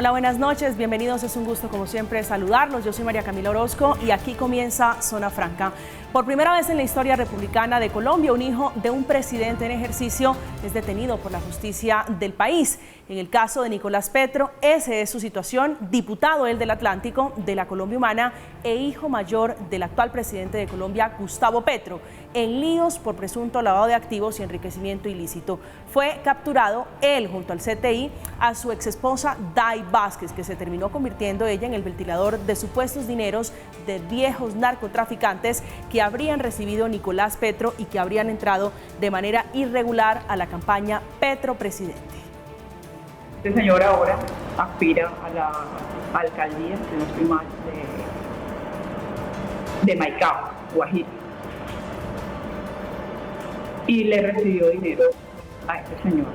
Hola, buenas noches, bienvenidos, es un gusto como siempre saludarlos. Yo soy María Camila Orozco y aquí comienza Zona Franca. Por primera vez en la historia republicana de Colombia, un hijo de un presidente en ejercicio es detenido por la justicia del país. En el caso de Nicolás Petro, esa es su situación, diputado él del Atlántico, de la Colombia Humana e hijo mayor del actual presidente de Colombia, Gustavo Petro, en líos por presunto lavado de activos y enriquecimiento ilícito. Fue capturado él junto al CTI a su exesposa Day Vázquez, que se terminó convirtiendo ella en el ventilador de supuestos dineros de viejos narcotraficantes que habrían recibido Nicolás Petro y que habrían entrado de manera irregular a la campaña Petro Presidente. Este señor ahora aspira a la alcaldía, si no estoy mal, de Maicao, Guajira. Y le recibió dinero a este señor.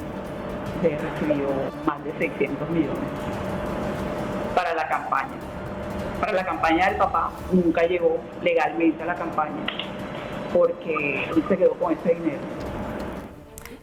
Le recibió más de 600 millones para la campaña. Para la campaña del papá nunca llegó legalmente a la campaña porque él se quedó con ese dinero.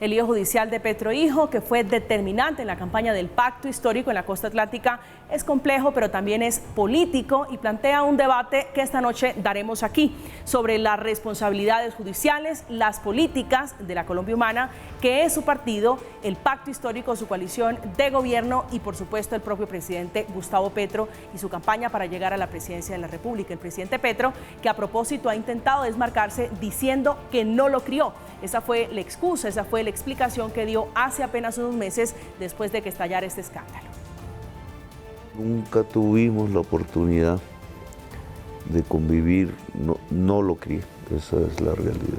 El lío judicial de Petro Hijo, que fue determinante en la campaña del Pacto Histórico en la Costa Atlántica, es complejo, pero también es político y plantea un debate que esta noche daremos aquí sobre las responsabilidades judiciales, las políticas de la Colombia Humana, que es su partido, el Pacto Histórico, su coalición de gobierno y, por supuesto, el propio presidente Gustavo Petro y su campaña para llegar a la presidencia de la República. El presidente Petro, que a propósito ha intentado desmarcarse diciendo que no lo crió. Esa fue la excusa, esa fue la explicación que dio hace apenas unos meses después de que estallara este escándalo. Nunca tuvimos la oportunidad de convivir, no lo crié, esa es la realidad.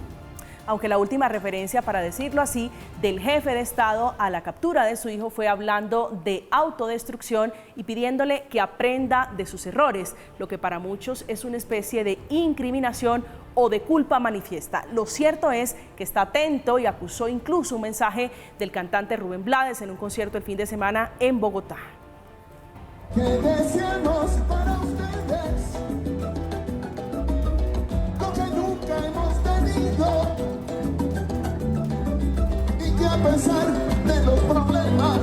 Aunque la última referencia, para decirlo así, del jefe de Estado a la captura de su hijo fue hablando de autodestrucción y pidiéndole que aprenda de sus errores, lo que para muchos es una especie de incriminación o de culpa manifiesta. Lo cierto es que está atento y acusó incluso un mensaje del cantante Rubén Blades en un concierto el fin de semana en Bogotá. Que deseamos para ustedes lo que nunca hemos tenido y que a pesar de los problemas,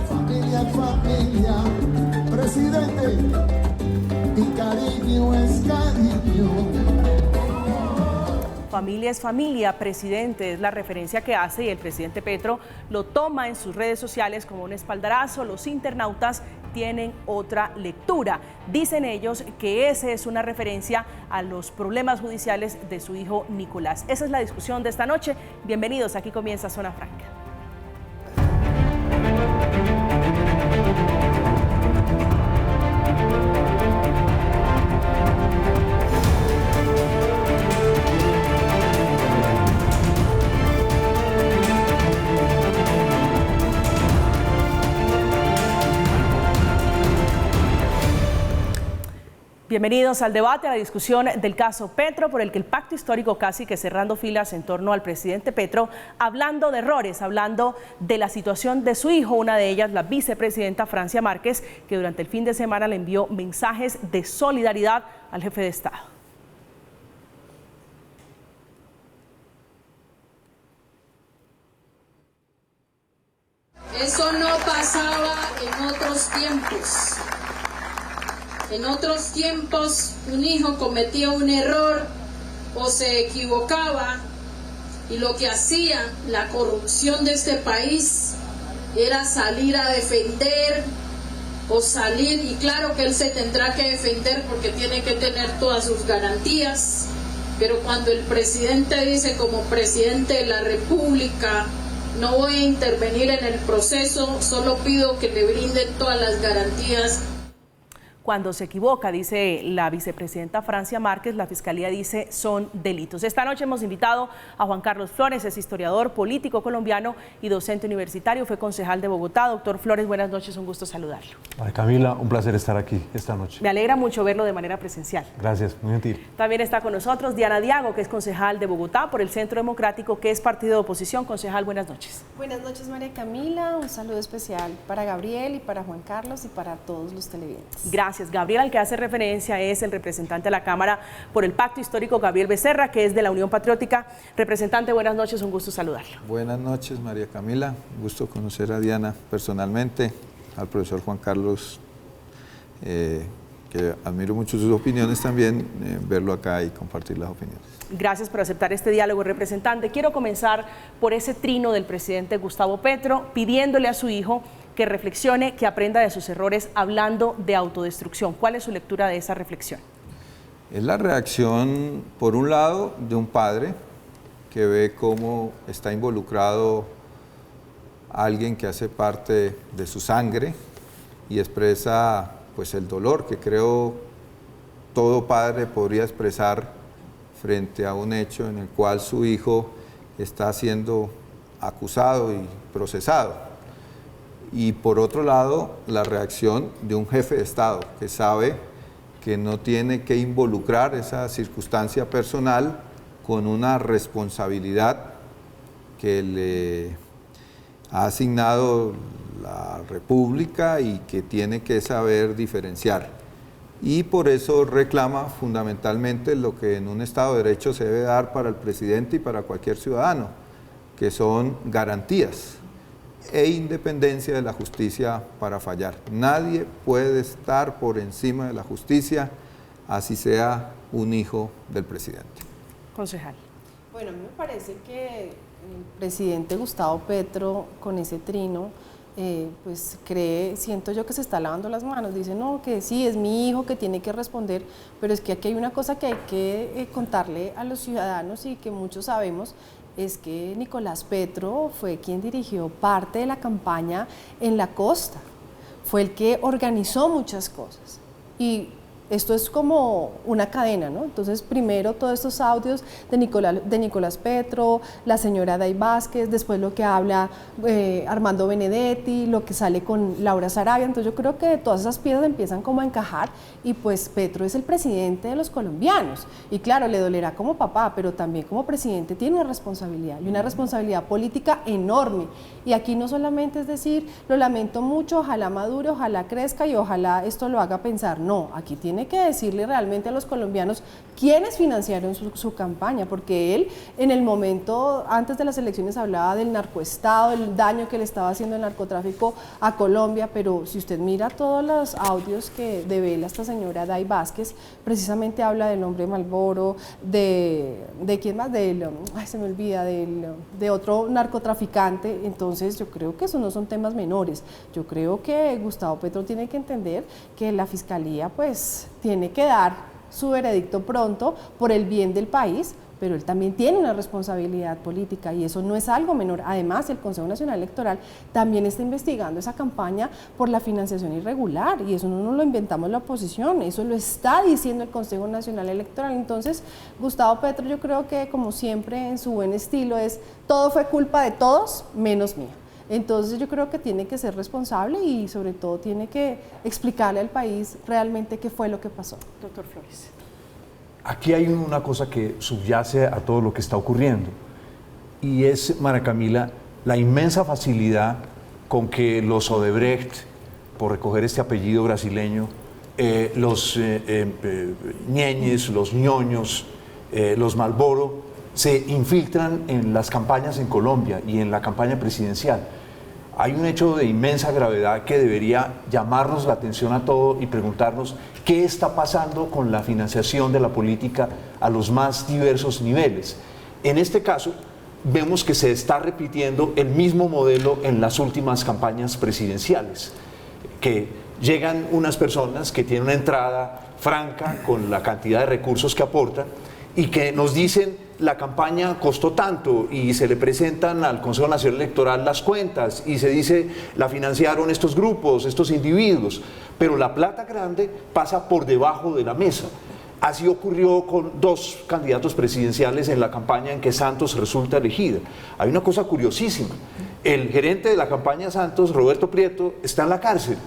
familia es familia, presidente, y cariño es cariño. Familia es familia, presidente, es la referencia que hace y el presidente Petro lo toma en sus redes sociales como un espaldarazo. Los internautas tienen otra lectura. Dicen ellos que esa es una referencia a los problemas judiciales de su hijo Nicolás. Esa es la discusión de esta noche. Bienvenidos, aquí comienza Zona Franca. Bienvenidos al debate, a la discusión del caso Petro, por el que el Pacto Histórico casi que cerrando filas en torno al presidente Petro, hablando de errores, hablando de la situación de su hijo, una de ellas la vicepresidenta Francia Márquez, que durante el fin de semana le envió mensajes de solidaridad al jefe de Estado. Eso no pasaba en otros tiempos. En otros tiempos un hijo cometía un error o se equivocaba y lo que hacía la corrupción de este país era salir a defender o salir, y claro que él se tendrá que defender porque tiene que tener todas sus garantías, pero cuando el presidente dice como presidente de la República no voy a intervenir en el proceso, solo pido que le brinden todas las garantías. Cuando se equivoca, dice la vicepresidenta Francia Márquez, la Fiscalía dice son delitos. Esta noche hemos invitado a Juan Carlos Flores, es historiador, político colombiano y docente universitario, fue concejal de Bogotá. Doctor Flores, buenas noches, un gusto saludarlo. Ay, Camila, un placer estar aquí esta noche. Me alegra mucho verlo de manera presencial. Gracias, muy gentil. También está con nosotros Diana Diago, que es concejal de Bogotá por el Centro Democrático, que es partido de oposición. Concejal, buenas noches. Buenas noches, María Camila, un saludo especial para Gabriel y para Juan Carlos y para todos los televidentes. Gracias. Gabriel, al que hace referencia es el representante de la Cámara por el Pacto Histórico, Gabriel Becerra, que es de la Unión Patriótica. Representante, buenas noches, un gusto saludarlo. Buenas noches, María Camila, un gusto conocer a Diana personalmente. al profesor Juan Carlos, que admiro mucho sus opiniones también, verlo acá y compartir las opiniones. Gracias por aceptar este diálogo, representante. Quiero comenzar por ese trino del presidente Gustavo Petro, pidiéndole a su hijo que reflexione, que aprenda de sus errores, hablando de autodestrucción. ¿Cuál es su lectura de esa reflexión? Es la reacción, por un lado, de un padre que ve cómo está involucrado alguien que hace parte de su sangre y expresa pues el dolor que creo todo padre podría expresar frente a un hecho en el cual su hijo está siendo acusado y procesado. Y por otro lado, la reacción de un jefe de Estado que sabe que no tiene que involucrar esa circunstancia personal con una responsabilidad que le ha asignado la República y que tiene que saber diferenciar. Y por eso reclama fundamentalmente lo que en un Estado de Derecho se debe dar para el presidente y para cualquier ciudadano, que son garantías e independencia de la justicia para fallar. Nadie puede estar por encima de la justicia, así sea un hijo del presidente. Concejal. Bueno, a mí me parece que el presidente Gustavo Petro, con ese trino, pues siento yo que se está lavando las manos. Dice, no, que sí, es mi hijo que tiene que responder, pero es que aquí hay una cosa que hay que contarle a los ciudadanos y que muchos sabemos, es que Nicolás Petro fue quien dirigió parte de la campaña en la costa, fue el que organizó muchas cosas y esto es como una cadena, ¿no? Entonces primero todos estos audios de Nicolás Petro, la señora Day Vázquez, después lo que habla Armando Benedetti, lo que sale con Laura Sarabia, entonces yo creo que todas esas piezas empiezan como a encajar y pues Petro es el presidente de los colombianos y claro, le dolerá como papá, pero también como presidente tiene una responsabilidad y una responsabilidad política enorme y aquí no solamente es decir, lo lamento mucho, ojalá madure, ojalá crezca y ojalá esto lo haga pensar, no, aquí tiene que decirle realmente a los colombianos quiénes financiaron su campaña, porque él en el momento antes de las elecciones hablaba del narcoestado, el daño que le estaba haciendo el narcotráfico a Colombia, pero si usted mira todos los audios que devela esta señora Day Vázquez, precisamente habla del hombre Malboro, de quién más, se me olvida, de otro narcotraficante, entonces yo creo que eso no son temas menores, yo creo que Gustavo Petro tiene que entender que la Fiscalía pues tiene que dar su veredicto pronto por el bien del país, pero él también tiene una responsabilidad política y eso no es algo menor. Además, el Consejo Nacional Electoral también está investigando esa campaña por la financiación irregular y eso no nos lo inventamos la oposición, eso lo está diciendo el Consejo Nacional Electoral. Entonces, Gustavo Petro, yo creo que como siempre en su buen estilo es todo fue culpa de todos menos mía. Entonces yo creo que tiene que ser responsable y sobre todo tiene que explicarle al país realmente qué fue lo que pasó. Doctor Flores. Aquí hay una cosa que subyace a todo lo que está ocurriendo y es, María Camila, la inmensa facilidad con que los Odebrecht, por recoger este apellido brasileño, los Ñeñes, los Ñoños, los Malboro, se infiltran en las campañas en Colombia y en la campaña presidencial. Hay un hecho de inmensa gravedad que debería llamarnos la atención a todos y preguntarnos qué está pasando con la financiación de la política a los más diversos niveles. En este caso, vemos que se está repitiendo el mismo modelo en las últimas campañas presidenciales, que llegan unas personas que tienen una entrada franca con la cantidad de recursos que aportan y que nos dicen la campaña costó tanto y se le presentan al Consejo Nacional Electoral las cuentas y se dice la financiaron estos grupos, estos individuos, pero la plata grande pasa por debajo de la mesa. Así ocurrió con dos candidatos presidenciales en la campaña en que Santos resulta elegida. Hay una cosa curiosísima, el gerente de la campaña Santos, Roberto Prieto, está en la cárcel.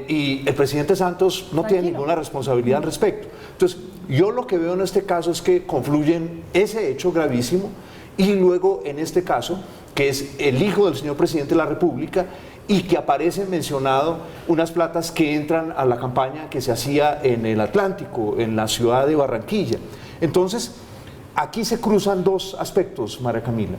Y el presidente Santos no tiene ninguna responsabilidad al respecto. Entonces, yo lo que veo en este caso es que confluyen ese hecho gravísimo y luego en este caso, que es el hijo del señor presidente de la República y que aparece mencionado unas platas que entran a la campaña que se hacía en el Atlántico, en la ciudad de Barranquilla. Entonces, aquí se cruzan dos aspectos, María Camila.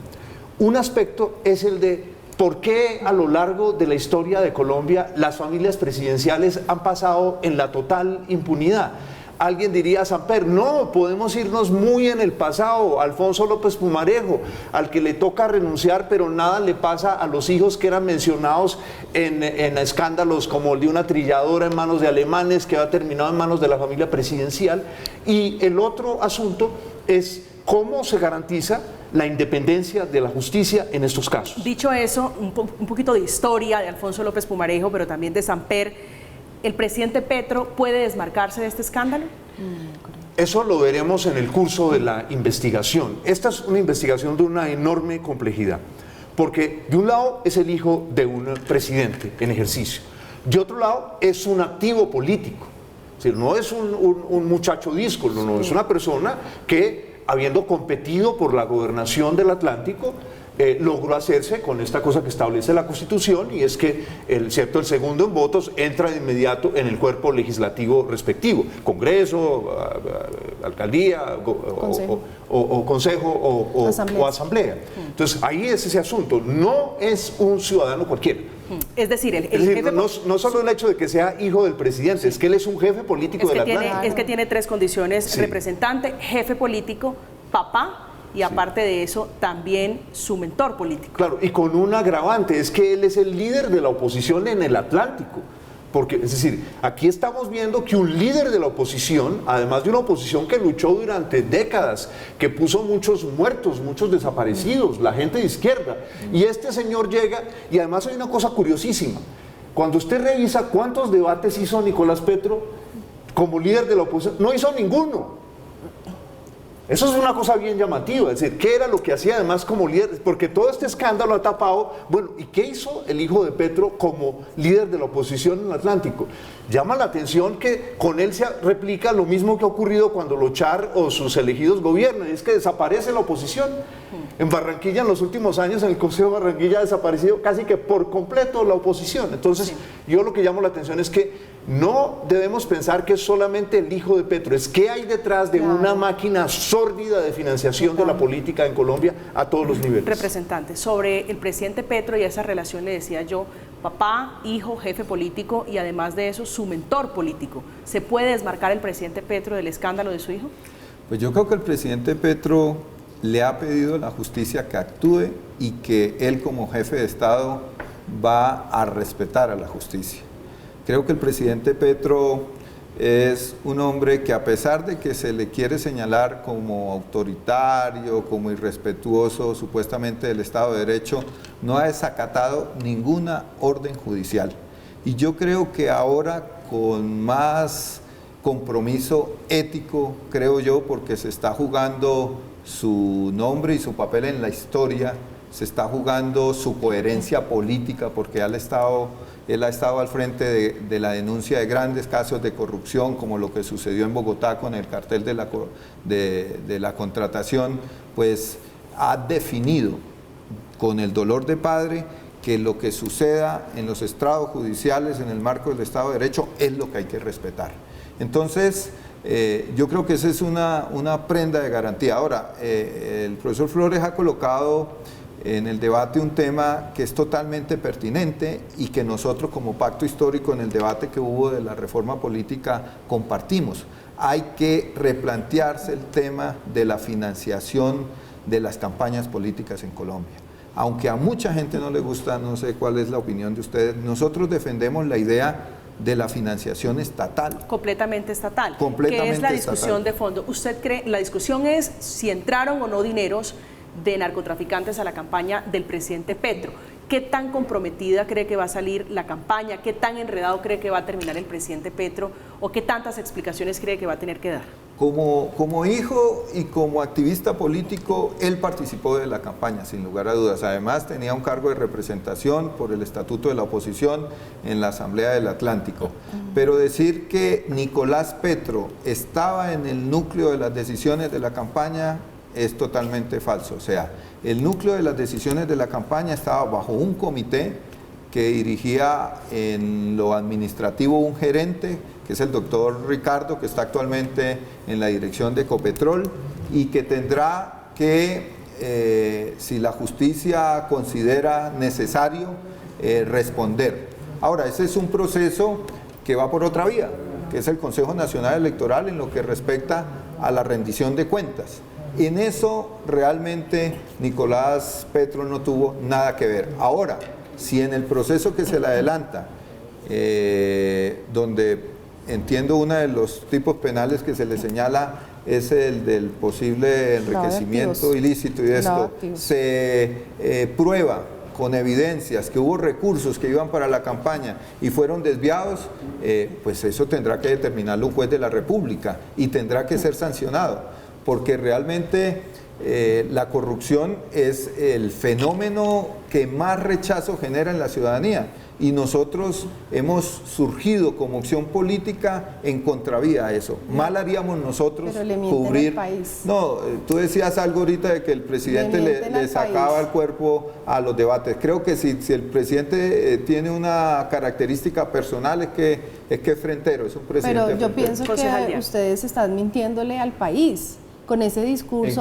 Un aspecto es el de ¿por qué a lo largo de la historia de Colombia las familias presidenciales han pasado en la total impunidad? Alguien diría, Samper, no, podemos irnos muy en el pasado. Alfonso López Pumarejo, al que le toca renunciar, pero nada le pasa a los hijos que eran mencionados en escándalos como el de una trilladora en manos de alemanes que ha terminado en manos de la familia presidencial. Y el otro asunto es cómo se garantiza la independencia de la justicia en estos casos. Dicho eso, un poquito de historia de Alfonso López Pumarejo, pero también de Samper. ¿El presidente Petro puede desmarcarse de este escándalo? Eso lo veremos en el curso de la investigación. Esta es una investigación de una enorme complejidad, porque de un lado es el hijo de un presidente en ejercicio, de otro lado es un activo político, es decir, no es un muchacho díscolo, no, es una persona que, habiendo competido por la gobernación del Atlántico, logró hacerse con esta cosa que establece la Constitución, y es que el segundo en votos entra de inmediato en el cuerpo legislativo respectivo, Congreso, alcaldía, consejo o asamblea. Entonces ahí es ese asunto, no es un ciudadano cualquiera. Es decir, no solo el hecho de que sea hijo del presidente, es que él es un jefe político de la Atlántico. Es que tiene tres condiciones: representante, jefe político, papá, y aparte de eso, también su mentor político. Claro, y con un agravante, es que él es el líder de la oposición en el Atlántico. Porque, es decir, aquí estamos viendo que un líder de la oposición, además de una oposición que luchó durante décadas, que puso muchos muertos, muchos desaparecidos, la gente de izquierda, y este señor llega, y además hay una cosa curiosísima, cuando usted revisa cuántos debates hizo Nicolás Petro como líder de la oposición, no hizo ninguno. Eso es una cosa bien llamativa, es decir, ¿qué era lo que hacía además como líder? Porque todo este escándalo ha tapado, bueno, ¿y qué hizo el hijo de Petro como líder de la oposición en el Atlántico? Llama la atención que con él se replica lo mismo que ha ocurrido cuando Lochar o sus elegidos gobiernan, es que desaparece la oposición. En Barranquilla, en los últimos años, en el Consejo de Barranquilla ha desaparecido casi que por completo la oposición. Entonces, yo lo que llamo la atención es que no debemos pensar que es solamente el hijo de Petro, es que hay detrás de una máquina sórdida de financiación de la política en Colombia a todos los niveles. Representante, sobre el presidente Petro y esa relación le decía yo, papá, hijo, jefe político y además de eso su mentor político. ¿Se puede desmarcar el presidente Petro del escándalo de su hijo? Pues yo creo que el presidente Petro le ha pedido a la justicia que actúe y que él como jefe de Estado va a respetar a la justicia. Creo que el presidente Petro es un hombre que, a pesar de que se le quiere señalar como autoritario, como irrespetuoso supuestamente del Estado de Derecho, no ha desacatado ninguna orden judicial. Y yo creo que ahora, con más compromiso ético, creo yo, porque se está jugando su nombre y su papel en la historia, se está jugando su coherencia política, porque él ha estado al frente de la denuncia de grandes casos de corrupción, como lo que sucedió en Bogotá con el cartel de la contratación, pues ha definido con el dolor de padre que lo que suceda en los estrados judiciales en el marco del Estado de Derecho es lo que hay que respetar. Entonces, yo creo que esa es una prenda de garantía. Ahora, el profesor Flores ha colocado en el debate un tema que es totalmente pertinente y que nosotros como pacto histórico en el debate que hubo de la reforma política compartimos. Hay que replantearse el tema de la financiación de las campañas políticas en Colombia. Aunque a mucha gente no le gusta, no sé cuál es la opinión de ustedes, nosotros defendemos la idea de la financiación estatal. Completamente estatal. Completamente ¿Qué es la discusión estatal de fondo? ¿Usted cree, la discusión es si entraron o no dineros de narcotraficantes a la campaña del presidente Petro? ¿Qué tan comprometida cree que va a salir la campaña? ¿Qué tan enredado cree que va a terminar el presidente Petro? ¿O qué tantas explicaciones cree que va a tener que dar? Como hijo y como activista político, él participó de la campaña, sin lugar a dudas. Además, tenía un cargo de representación por el Estatuto de la Oposición en la Asamblea del Atlántico. Pero decir que Nicolás Petro estaba en el núcleo de las decisiones de la campaña es totalmente falso. O sea, el núcleo de las decisiones de la campaña estaba bajo un comité que dirigía en lo administrativo un gerente, que es el doctor Ricardo, que está actualmente en la dirección de Ecopetrol y que tendrá que si la justicia considera necesario responder. Ahora, ese es un proceso que va por otra vía, que es el Consejo Nacional Electoral en lo que respecta a la rendición de cuentas. En eso realmente Nicolás Petro no tuvo nada que ver. Ahora, si en el proceso que se le adelanta, donde entiendo uno de los tipos penales que se le señala es el del posible enriquecimiento ilícito y esto, se prueba con evidencias que hubo recursos que iban para la campaña y fueron desviados, pues eso tendrá que determinarlo un juez de la República y tendrá que ser sancionado, porque realmente la corrupción es el fenómeno que más rechazo genera en la ciudadanía y nosotros hemos surgido como opción política en contravía a eso. Mal haríamos nosotros cubrir... El país. No, tú decías algo ahorita de que el presidente le sacaba el cuerpo a los debates. Creo que si el presidente tiene una característica personal es que es frentero, es un presidente Pero yo frentero. pienso que ustedes están mintiéndole al país. Con ese discurso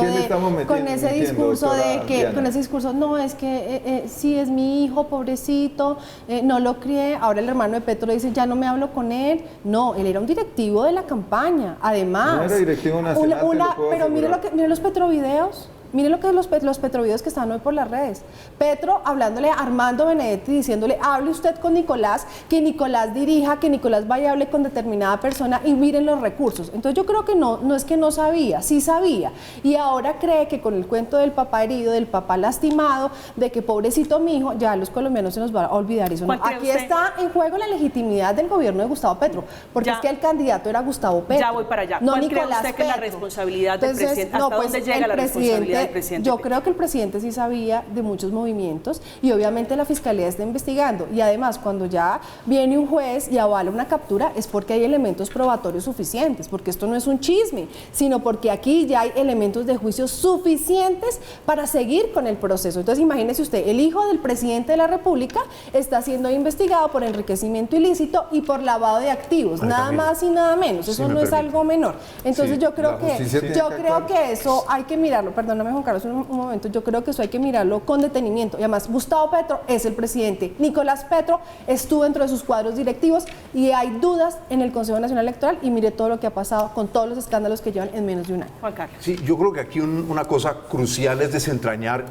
con ese discurso no, es que sí es mi hijo, pobrecito, no lo crié. Ahora el hermano de Petro le dice, ya no me hablo con él. No, él era un directivo de la campaña, además. No era directivo nacional, pero mire los Petrovideos. Miren lo que los Petrovideos que están hoy por las redes. Petro hablándole a Armando Benedetti, diciéndole, hable usted con Nicolás, que Nicolás dirija, que Nicolás vaya y hable con determinada persona y miren los recursos. Entonces yo creo que no es que no sabía, sí sabía. Y ahora cree que con el cuento del papá herido, del papá lastimado, de que pobrecito mi hijo, ya a los colombianos se nos va a olvidar eso. No. Aquí está en juego la legitimidad del gobierno de Gustavo Petro, porque es que el candidato era Gustavo Petro. Ya voy para allá. No ¿Cuál Nicolás cree usted que es la responsabilidad del presidente? ¿Hasta dónde llega la responsabilidad del presidente? Yo creo que el presidente sí sabía de muchos movimientos y obviamente la fiscalía está investigando y además cuando ya viene un juez y avala una captura es porque hay elementos probatorios suficientes, porque esto no es un chisme, sino porque aquí ya hay elementos de juicio suficientes para seguir con el proceso. Entonces imagínese usted, el hijo del presidente de la República está siendo investigado por enriquecimiento ilícito y por lavado de activos, nada más y nada menos, eso no es algo menor. Entonces yo creo que eso hay que mirarlo, perdóname Juan Carlos, un momento, yo creo que eso hay que mirarlo con detenimiento. Y además, Gustavo Petro es el presidente. Nicolás Petro estuvo dentro de sus cuadros directivos y hay dudas en el Consejo Nacional Electoral y mire todo lo que ha pasado con todos los escándalos que llevan en menos de un año. Juan Carlos. Sí, yo creo que aquí una cosa crucial es desentrañar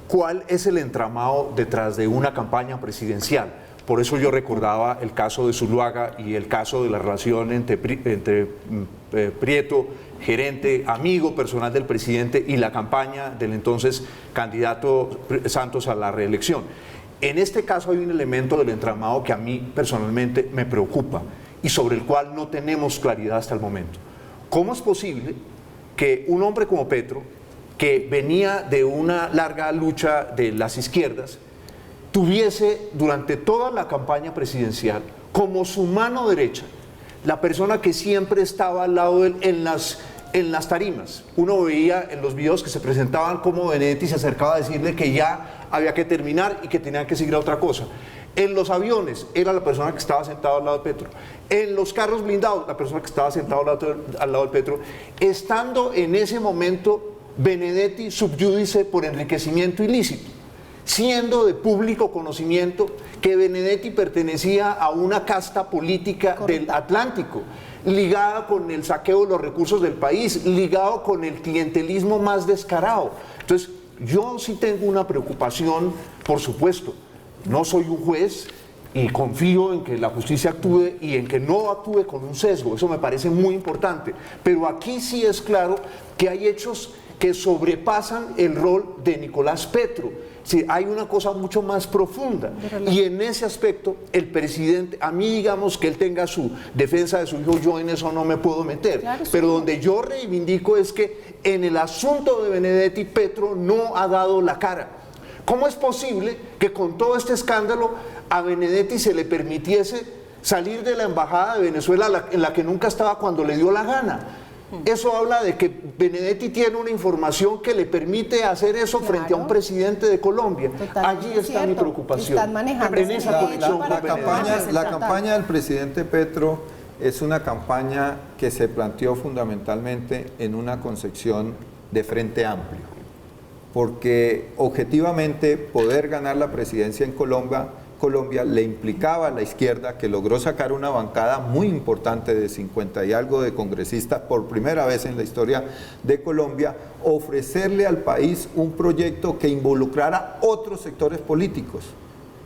cuál es el entramado detrás de una campaña presidencial. Por eso yo recordaba el caso de Zuluaga y el caso de la relación entre Prieto, gerente, amigo personal del presidente, y la campaña del entonces candidato Santos a la reelección. En este caso hay un elemento del entramado que a mí personalmente me preocupa y sobre el cual no tenemos claridad hasta el momento. ¿Cómo es posible que un hombre como Petro, que venía de una larga lucha de las izquierdas, tuviese durante toda la campaña presidencial como su mano derecha la persona que siempre estaba al lado de él en las tarimas? Uno veía en los videos que se presentaban cómo Benedetti se acercaba a decirle que ya había que terminar y que tenían que seguir a otra cosa. En los aviones era la persona que estaba sentada al lado de Petro. En los carros blindados, la persona que estaba sentada al lado de Petro. Estando en ese momento Benedetti subyúdice por enriquecimiento ilícito, siendo de público conocimiento que Benedetti pertenecía a una casta política del Atlántico, ligada con el saqueo de los recursos del país, ligado con el clientelismo más descarado. Entonces, yo sí tengo una preocupación, por supuesto. No soy un juez y confío en que la justicia actúe y en que no actúe con un sesgo, eso me parece muy importante. Pero aquí sí es claro que hay hechos que sobrepasan el rol de Nicolás Petro. Sí, hay una cosa mucho más profunda y en ese aspecto el presidente, a mí digamos que él tenga su defensa de su hijo, yo en eso no me puedo meter, claro, pero sí. Donde yo reivindico es que en el asunto de Benedetti, Petro no ha dado la cara. ¿Cómo es posible que con todo este escándalo a Benedetti se le permitiese salir de la embajada de Venezuela en la que nunca estaba cuando le dio la gana? Eso habla de que Benedetti tiene una información que le permite hacer eso, claro, frente a un presidente de Colombia. Totalmente. Allí está mi preocupación. Están manejando en esa conexión con la campaña del presidente Petro es una campaña que se planteó fundamentalmente en una concepción de Frente Amplio. porque objetivamente poder ganar la presidencia en Colombia le implicaba a la izquierda, que logró sacar una bancada muy importante de 50 y algo de congresistas por primera vez en la historia de Colombia, ofrecerle al país un proyecto que involucrara otros sectores políticos.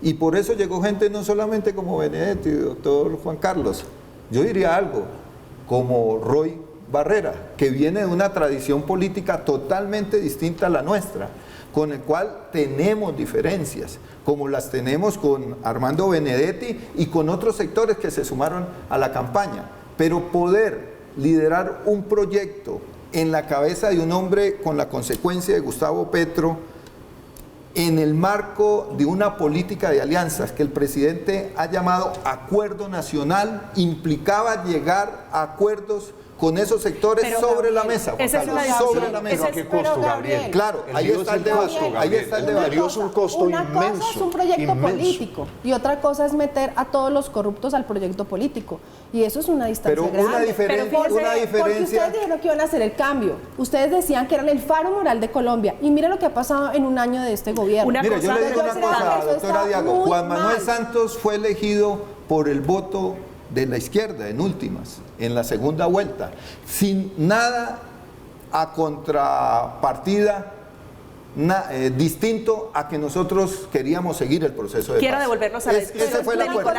Y por eso llegó gente no solamente como Benedetti, doctor Juan Carlos, yo diría algo, como Roy Barrera, que viene de una tradición política totalmente distinta a la nuestra, con el cual tenemos diferencias, como las tenemos con Armando Benedetti y con otros sectores que se sumaron a la campaña. Pero poder liderar un proyecto en la cabeza de un hombre con la consecuencia de Gustavo Petro, en el marco de una política de alianzas que el presidente ha llamado acuerdo nacional, implicaba llegar a acuerdos con esos sectores sobre la mesa. Esa es una sobre la mesa. ¿Qué costo, Gabriel? Claro, ahí está el debate. Ahí está el debate. Es un costo una inmenso. cosa es un proyecto inmenso. político y otra cosa es meter a todos los corruptos al proyecto político. Y eso es una distancia Pero grande. una diferencia. Porque ustedes dijeron que iban a hacer el cambio. Ustedes decían que eran el faro moral de Colombia. Y mira lo que ha pasado en un año de este gobierno. Mira, yo le digo una cosa, doctora Diago. Juan Manuel Santos fue elegido por el voto de la izquierda, en últimas, en la segunda vuelta, sin nada a contrapartida distinto a que nosotros queríamos seguir el proceso de Quiero paz. devolvernos a la discusión. Ese fue el acuerdo.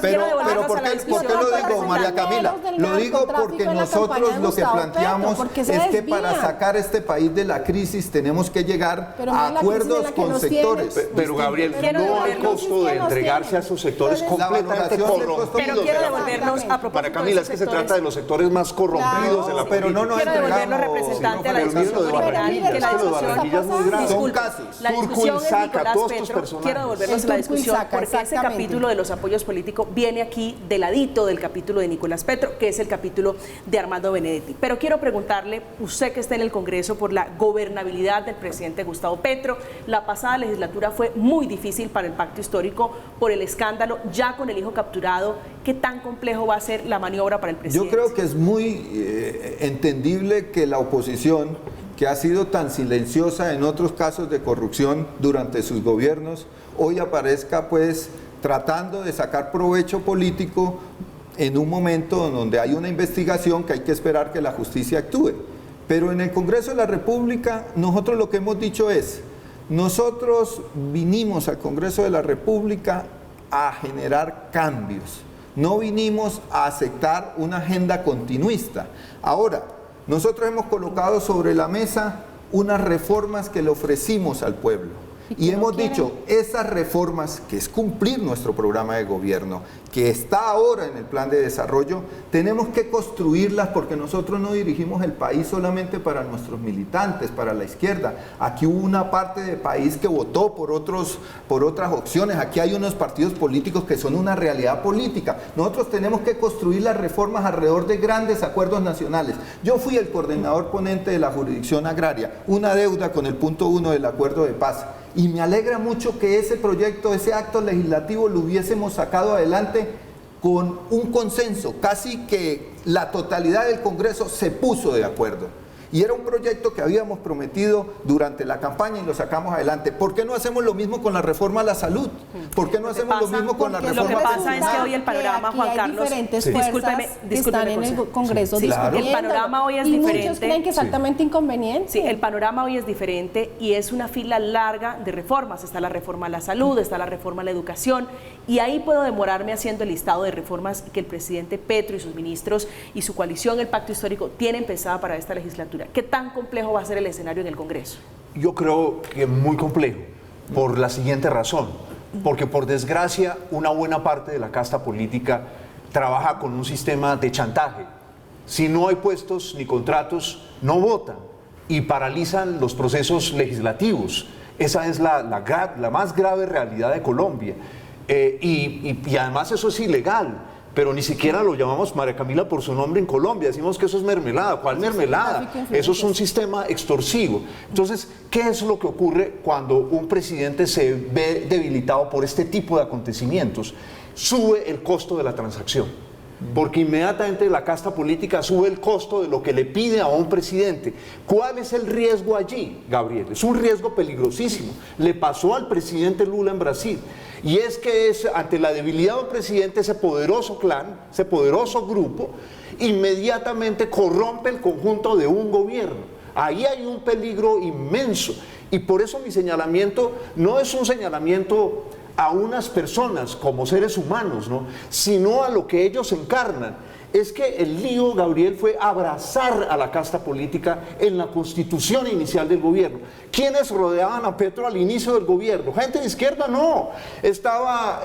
Pero ¿por qué lo digo, María Camila? Lo digo porque nosotros lo que planteamos es que para sacar este país de la crisis tenemos que llegar a acuerdos con sectores. Pero Gabriel, no hay costo de entregarse a esos sectores completamente corrompidos. Pero quiero devolvernos a propósito. María Camila, es que se trata de los sectores más corrompidos de la política. Pero no nos quiero devolvernos, entregamos. representante, a la discusión original, que la discusión, Son disculpe, casos. la discusión es saca Nicolás todos estos Petro. personajes. Quiero devolvernos a la discusión porque ese exactamente. capítulo de los apoyos políticos viene aquí de ladito del capítulo de Nicolás Petro, que es el capítulo de Armando Benedetti. Pero quiero preguntarle, usted que está en el Congreso, por la gobernabilidad del presidente Gustavo Petro. La pasada legislatura fue muy difícil para el pacto histórico por el escándalo, ya con el hijo capturado. ¿Qué tan complejo va a ser la maniobra para el presidente? Yo creo que es muy entendible que la oposición, que ha sido tan silenciosa en otros casos de corrupción durante sus gobiernos, hoy aparezca pues tratando de sacar provecho político en un momento donde hay una investigación que hay que esperar que la justicia actúe. Pero en el Congreso de la República nosotros lo que hemos dicho es, nosotros vinimos al Congreso de la República a generar cambios, no vinimos a aceptar una agenda continuista. Ahora, nosotros hemos colocado sobre la mesa unas reformas que le ofrecimos al pueblo. Y hemos dicho, esas reformas, que es cumplir nuestro programa de gobierno, que está ahora en el plan de desarrollo, tenemos que construirlas porque nosotros no dirigimos el país solamente para nuestros militantes, para la izquierda. Aquí hubo una parte del país que votó por otras opciones. Aquí hay unos partidos políticos que son una realidad política. Nosotros tenemos que construir las reformas alrededor de grandes acuerdos nacionales. Yo fui el coordinador ponente de la jurisdicción agraria, una deuda con el punto 1 del acuerdo de paz. Y me alegra mucho que ese proyecto, ese acto legislativo lo hubiésemos sacado adelante con un consenso, casi que la totalidad del Congreso se puso de acuerdo. Y era un proyecto que habíamos prometido durante la campaña y lo sacamos adelante. ¿Por qué no hacemos lo mismo con la reforma a la salud? ¿Por qué no hacemos lo mismo con la reforma Lo que pasa pensional? es que hoy el panorama, Juan Carlos, discúlpeme, están en el Congreso discutiendo. El panorama hoy es y diferente. Muchos creen que es altamente inconveniente. Sí, el panorama hoy es diferente y es una fila larga de reformas. Está la reforma a la salud, está la reforma a la educación, y ahí puedo demorarme haciendo el listado de reformas que el presidente Petro y sus ministros y su coalición, el Pacto Histórico, tienen pensada para esta legislatura. ¿Qué tan complejo va a ser el escenario en el Congreso? Yo creo que muy complejo, por la siguiente razón. Porque por desgracia, una buena parte de la casta política trabaja con un sistema de chantaje. Si no hay puestos ni contratos, no votan y paralizan los procesos legislativos. Esa es la más grave realidad de Colombia. Y además eso es ilegal. Pero ni siquiera lo llamamos, María Camila, por su nombre en Colombia. Decimos que eso es mermelada. ¿Cuál mermelada? Eso es un sistema extorsivo. Entonces, ¿qué es lo que ocurre cuando un presidente se ve debilitado por este tipo de acontecimientos? Sube el costo de la transacción. porque inmediatamente la casta política sube el costo de lo que le pide a un presidente. ¿Cuál es el riesgo allí, Gabriel? Es un riesgo peligrosísimo. Le pasó al presidente Lula en Brasil. Y es que ante la debilidad de un presidente, ese poderoso clan, ese poderoso grupo, inmediatamente corrompe el conjunto de un gobierno. Ahí hay un peligro inmenso. Y por eso mi señalamiento no es un señalamiento a unas personas como seres humanos, ¿no?, sino a lo que ellos encarnan. Es que el lío, Gabriel, fue abrazar a la casta política en la constitución inicial del gobierno. ¿Quiénes rodeaban a Petro al inicio del gobierno? Gente de izquierda, no. Estaba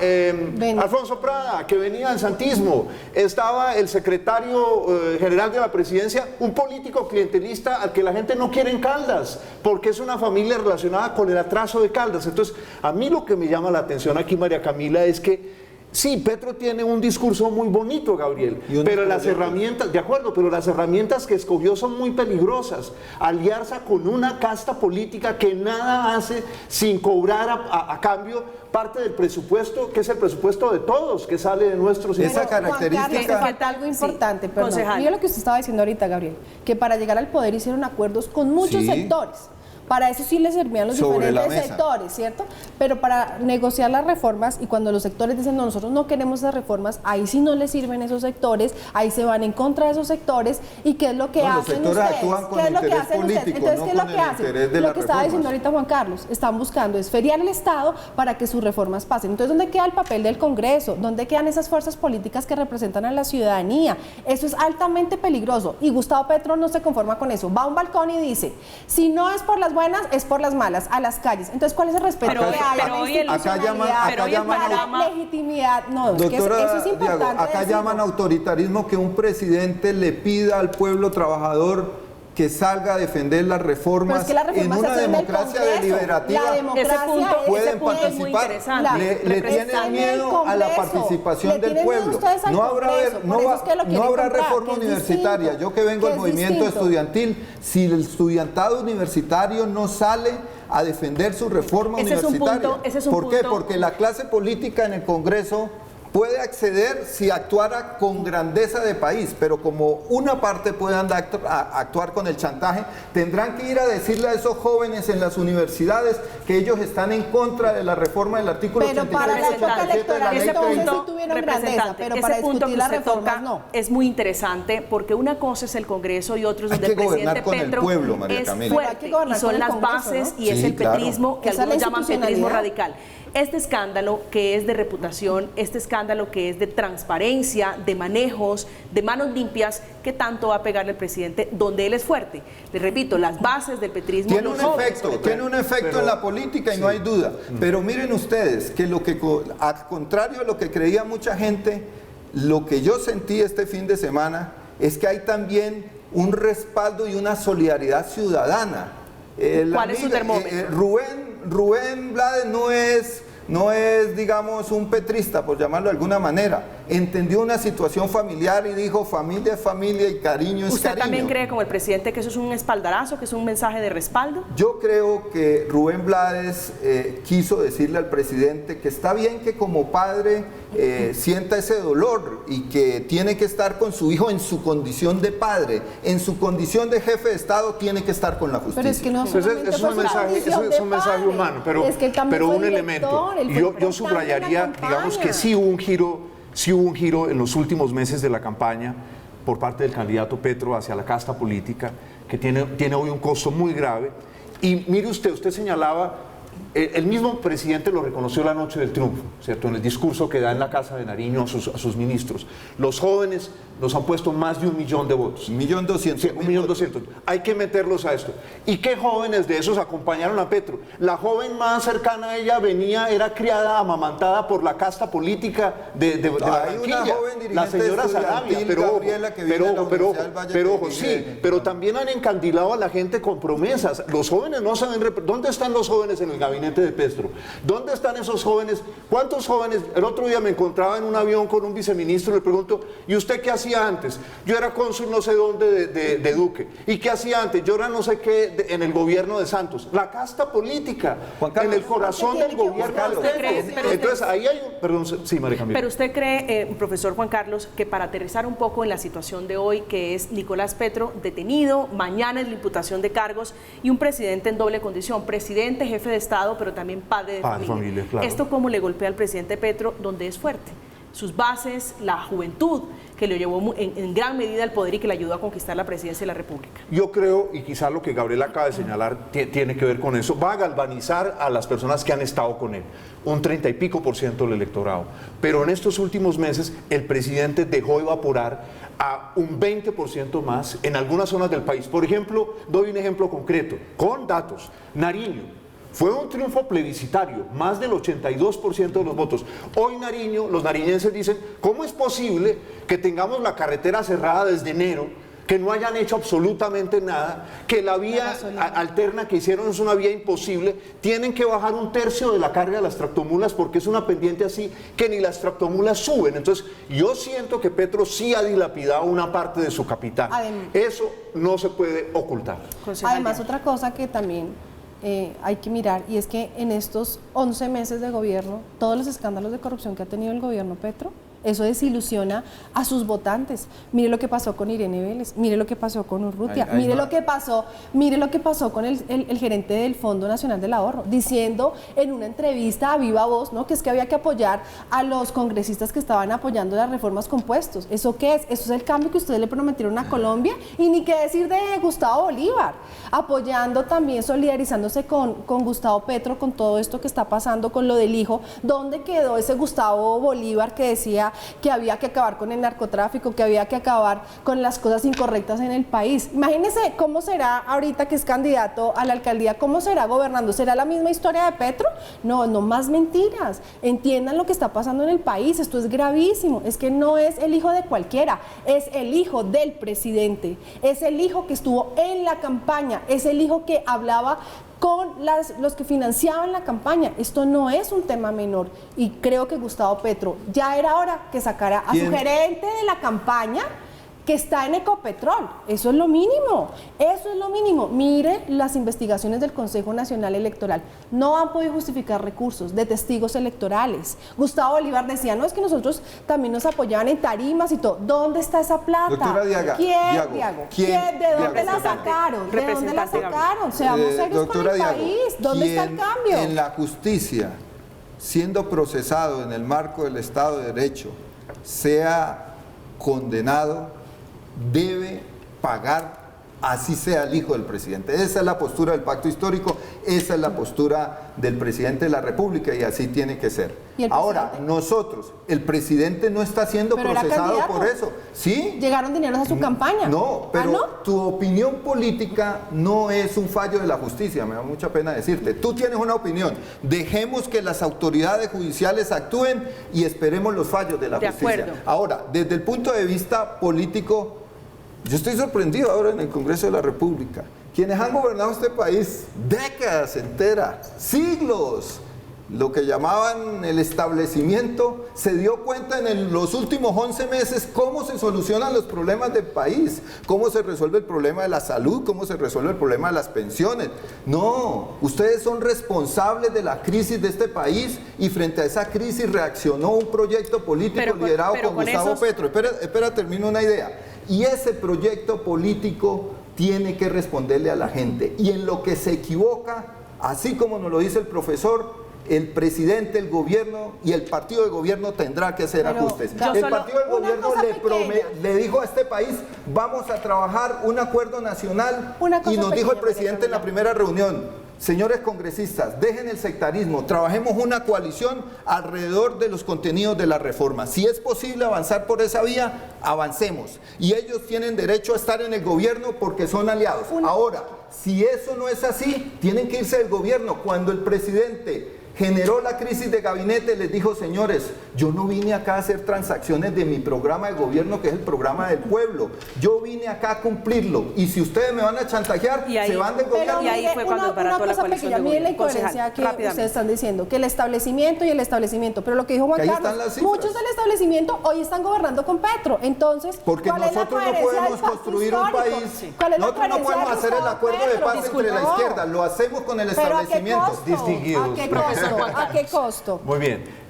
Alfonso Prada, que venía del santismo. Estaba el secretario general de la presidencia, un político clientelista al que la gente no quiere en Caldas, porque es una familia relacionada con el atraso de Caldas. Entonces, a mí lo que me llama la atención aquí, María Camila, es que sí, Petro tiene un discurso muy bonito, Gabriel, pero las herramientas, de acuerdo, pero las herramientas que escogió son muy peligrosas. Aliarse con una casta política que nada hace sin cobrar a cambio parte del presupuesto, que es el presupuesto de todos, que sale de nuestros esa Juan Carlos, característica. te falta algo importante, Sí, perdón. concejal. Mira lo que usted estaba diciendo ahorita, Gabriel, que para llegar al poder hicieron acuerdos con muchos sectores. Para eso sí les servían los Sobre la diferentes mesa. sectores, ¿cierto? Pero para negociar las reformas, y cuando los sectores dicen, no, nosotros no queremos esas reformas, ahí sí no les sirven esos sectores, ahí se van en contra de esos sectores, ¿y qué es lo que No, los hacen sectores ustedes? actúan con ¿Qué es lo que interés hacen ustedes? político, Entonces, no ¿qué es lo con que el hacen? interés de Lo las que estaba diciendo reformas. ahorita Juan Carlos, están buscando es feriar el Estado para que sus reformas pasen. Entonces, ¿dónde queda el papel del Congreso? ¿Dónde quedan esas fuerzas políticas que representan a la ciudadanía? Eso es altamente peligroso, y Gustavo Petro no se conforma con eso. Va a un balcón y dice, si no es por las buenas, es por las malas, a las calles. Entonces, ¿cuál es el respeto Pero- que hay a pero la hoy el- institucionalidad? pero hoy el panorama- la legitimidad, no, es que Doctora eso es importante Diago, acá decirlo. llaman autoritarismo que un presidente le pida al pueblo trabajador que salga a defender las Pero reformas es que las en reformas se una hacen en el democracia Congreso. deliberativa. La democracia Ese punto pueden es muy participar. interesante. Le Está tienen en el miedo a la Congreso. participación Le del tienen miedo pueblo. ustedes al No habrá, Congreso, por eso es que lo no quieren habrá comprar, reforma que es universitaria. distinto, Yo que vengo que del es movimiento distinto. estudiantil, si el estudiantado universitario no sale a defender su reforma Ese es un universitaria. punto- ese es un ¿Por qué? punto- Porque la clase política en el Congreso puede acceder si actuara con grandeza de país, pero como una parte puede actuar con el chantaje, tendrán que ir a decirle a esos jóvenes en las universidades que ellos están en contra de la reforma del artículo Pero 86 para la y época 87 de la electoral, ley ese entonces 30. punto, sí tuvieron grandeza, representante, pero ese para punto que discutir las usted reformas toca no. es muy interesante, porque una cosa es el Congreso y otro es Hay donde el que gobernar presidente con el Petro pueblo, María es Camila. Pero hay fuerte, que gobernar y son con el las Congreso, bases ¿no? y es Sí, el claro. petrismo, que Esa es la algunos llaman petrismo institucionalidad. radical. Este escándalo que es de reputación, este escándalo que es de transparencia, de manejos, de manos limpias, ¿qué tanto va a pegarle el presidente donde él es fuerte? Les repito, las bases del petrismo Tiene no un son- efecto, tiene un efecto en la política y no hay duda. Pero miren ustedes que al contrario de lo que creía mucha gente, lo que yo sentí este fin de semana es que hay también un respaldo y una solidaridad ciudadana. ¿Cuál es su termómetro? Rubén Blades no es, digamos, un petrista, por llamarlo de alguna manera. Entendió una situación familiar y dijo, familia es familia y cariño es ¿Usted cariño. también cree, como el presidente, que eso es un espaldarazo, que es un mensaje de respaldo? Yo creo que Rubén Blades quiso decirle al presidente que está bien que como padre sienta ese dolor y que tiene que estar con su hijo en su condición de padre, en su condición de jefe de Estado tiene que estar con la justicia. Pero es que no Entonces, solamente es por un su mensaje, condición es de un mensaje padre, humano, pero, es que él también pero fue un director, elemento. él fue Yo importante subrayaría, en la digamos que campaña. sí hubo un giro en los últimos meses de la campaña por parte del candidato Petro hacia la casta política, que tiene hoy un costo muy grave. Y mire usted señalaba, el mismo presidente lo reconoció la noche del triunfo, ¿cierto? En el discurso que da en la Casa de Nariño a sus ministros. Los jóvenes nos han puesto más de 1 millón de votos. 1.200.000. Sí, 1.200.000. Hay que meterlos a esto. ¿Y qué jóvenes de esos acompañaron a Petro? La joven más cercana a ella era criada, amamantada por la casta política de Hay una Barranquilla. joven dirigente La señora estudiantil, Sarabia, Gabriela, que viene de la Universidad del Valle pero de ojo, sí, Cauca. pero también han encandilado a la gente con promesas. Los jóvenes no saben, ¿dónde están los jóvenes en el gabinete? gabinete de Petro. ¿Dónde están esos jóvenes? ¿Cuántos jóvenes? El otro día me encontraba en un avión con un viceministro y le pregunto, ¿y usted qué hacía antes? Yo era cónsul no sé dónde de Duque. ¿Y qué hacía antes? Yo era no sé qué en el gobierno de Santos. La casta política, en el corazón del gobierno de Petro. Entonces ahí hay un... Perdón, sí, María Camila. Pero usted cree, profesor Juan Carlos, que para aterrizar un poco en la situación de hoy, que es Nicolás Petro detenido, mañana es la imputación de cargos y un presidente en doble condición, presidente, jefe de Estado, pero también padre de familia. Claro. ¿Esto cómo le golpea al presidente Petro, donde es fuerte? Sus bases, la juventud que le llevó en gran medida al poder y que le ayudó a conquistar la presidencia de la República. Yo creo, y quizá lo que Gabriel acaba de señalar tiene que ver con eso, va a galvanizar a las personas que han estado con él, un 30 y pico % del electorado. Pero en estos últimos meses el presidente dejó evaporar a un 20% más en algunas zonas del país. Por ejemplo, doy un ejemplo concreto, con datos. Nariño. Fue un triunfo plebiscitario, más del 82% de los votos. Hoy Nariño, los nariñenses dicen, ¿cómo es posible que tengamos la carretera cerrada desde enero, que no hayan hecho absolutamente nada, que la vía alterna que hicieron es una vía imposible, tienen que bajar un tercio de la carga de las tractomulas porque es una pendiente así que ni las tractomulas suben? Entonces, yo siento que Petro sí ha dilapidado una parte de su capital. Eso no se puede ocultar. Además, otra cosa que también hay que mirar, y es que en estos 11 meses de gobierno, todos los escándalos de corrupción que ha tenido el gobierno Petro, eso desilusiona a sus votantes. Mire lo que pasó con Irene Vélez, mire lo que pasó con Urrutia, mire lo que pasó con el gerente del Fondo Nacional del Ahorro, diciendo en una entrevista a viva voz, ¿no?, que es que había que apoyar a los congresistas que estaban apoyando las reformas compuestos. ¿Eso qué es? Eso es el cambio que ustedes le prometieron a Colombia. Y ni qué decir de Gustavo Bolívar, apoyando también, solidarizándose con Gustavo Petro, con todo esto que está pasando con lo del hijo. ¿Dónde quedó ese Gustavo Bolívar que decía que había que acabar con el narcotráfico, que había que acabar con las cosas incorrectas en el país? Imagínense cómo será ahorita que es candidato a la alcaldía, cómo será gobernando. ¿Será la misma historia de Petro? No, no más mentiras. Entiendan lo que está pasando en el país, esto es gravísimo. Es que no es el hijo de cualquiera, es el hijo del presidente, es el hijo que estuvo en la campaña, es el hijo que hablaba con los que financiaban la campaña. Esto no es un tema menor y creo que Gustavo Petro ya era hora que sacara a su gerente de la campaña, que está en Ecopetrol. Eso es lo mínimo, eso es lo mínimo. Mire las investigaciones del Consejo Nacional Electoral, no han podido justificar recursos de testigos electorales. Gustavo Bolívar decía, no, es que nosotros también nos apoyaban en tarimas y todo. ¿Dónde está esa plata? Doctora Diago, ¿De dónde la sacaron? ¿De dónde la sacaron? Seamos serios con el país. ¿Dónde está el cambio? En la justicia, siendo procesado en el marco del Estado de Derecho, sea condenado, debe pagar, así sea el hijo del presidente. Esa es la postura del pacto histórico, esa es la postura del presidente de la República y así tiene que ser. Ahora, nosotros, el presidente no está siendo procesado por eso. ¿Sí? ¿Llegaron dineros a su campaña? No, pero tu opinión política no es un fallo de la justicia, me da mucha pena decirte. Tú tienes una opinión, dejemos que las autoridades judiciales actúen y esperemos los fallos de la justicia. Ahora, desde el punto de vista político, yo estoy sorprendido ahora en el Congreso de la República. Quienes han gobernado este país décadas enteras, siglos, lo que llamaban el establecimiento, se dio cuenta en los últimos 11 meses cómo se solucionan los problemas del país, cómo se resuelve el problema de la salud, cómo se resuelve el problema de las pensiones. No, ustedes son responsables de la crisis de este país y frente a esa crisis reaccionó un proyecto político liderado por Gustavo Petro. Espera, termino una idea. Y ese proyecto político tiene que responderle a la gente. Y en lo que se equivoca, así como nos lo dice el profesor, el presidente, el gobierno y el partido de gobierno tendrá que hacer ajustes. El partido de gobierno le dijo a este país, vamos a trabajar un acuerdo nacional, y nos dijo el presidente en la primera reunión, señores congresistas, dejen el sectarismo, trabajemos una coalición alrededor de los contenidos de la reforma. Si es posible avanzar por esa vía, avancemos. Y ellos tienen derecho a estar en el gobierno porque son aliados. Ahora, si eso no es así, tienen que irse del gobierno. Cuando el presidente generó la crisis de gabinete, les dijo, señores, Yo no vine acá a hacer transacciones de mi programa de gobierno, que es el programa del pueblo. Yo vine acá a cumplirlo. Y si ustedes me van a chantajear, se van del gobierno. Y ahí fue cuando desbarató la coalición de miren la gobierno. incoherencia que ustedes están diciendo, que el establecimiento y el establecimiento, pero lo que dijo Juan Carlos, muchos del establecimiento hoy están gobernando con Petro. Entonces, porque nosotros no podemos construir un país, nosotros no podemos hacer el acuerdo de paz entre la izquierda, lo hacemos con el establecimiento. Distinguidos. ¿A qué costo? Muy bien.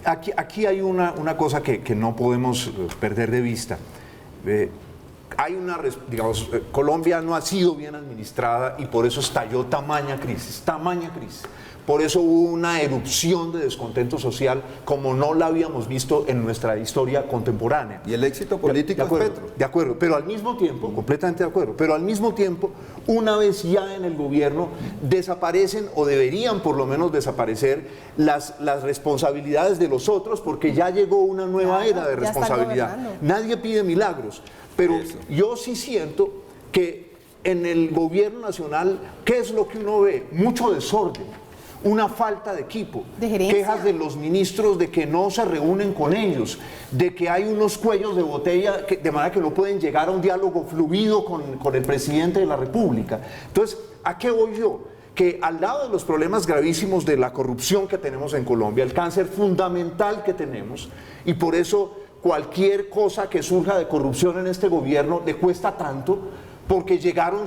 Aquí hay una cosa que no podemos perder de vista. Digamos, Colombia no ha sido bien administrada y por eso estalló tamaña crisis. Por eso hubo una erupción de descontento social como no la habíamos visto en nuestra historia contemporánea. Y el éxito político de acuerdo, es Petro. De acuerdo, pero al mismo tiempo, completamente de acuerdo, pero al mismo tiempo, una vez ya en el gobierno, desaparecen o deberían por lo menos desaparecer las responsabilidades de los otros, porque ya llegó una nueva era de responsabilidad. Nadie pide milagros, pero yo sí siento que en el gobierno nacional, ¿qué es lo que uno ve? Mucho desorden. Una falta de equipo, quejas de los ministros de que no se reúnen con ellos, de que hay unos cuellos de botella de manera que no pueden llegar a un diálogo fluido con el presidente de la República. Entonces, ¿a qué voy yo? Que al lado de los problemas gravísimos de la corrupción que tenemos en Colombia, el cáncer fundamental que tenemos, y por eso cualquier cosa que surja de corrupción en este gobierno le cuesta tanto, porque llegaron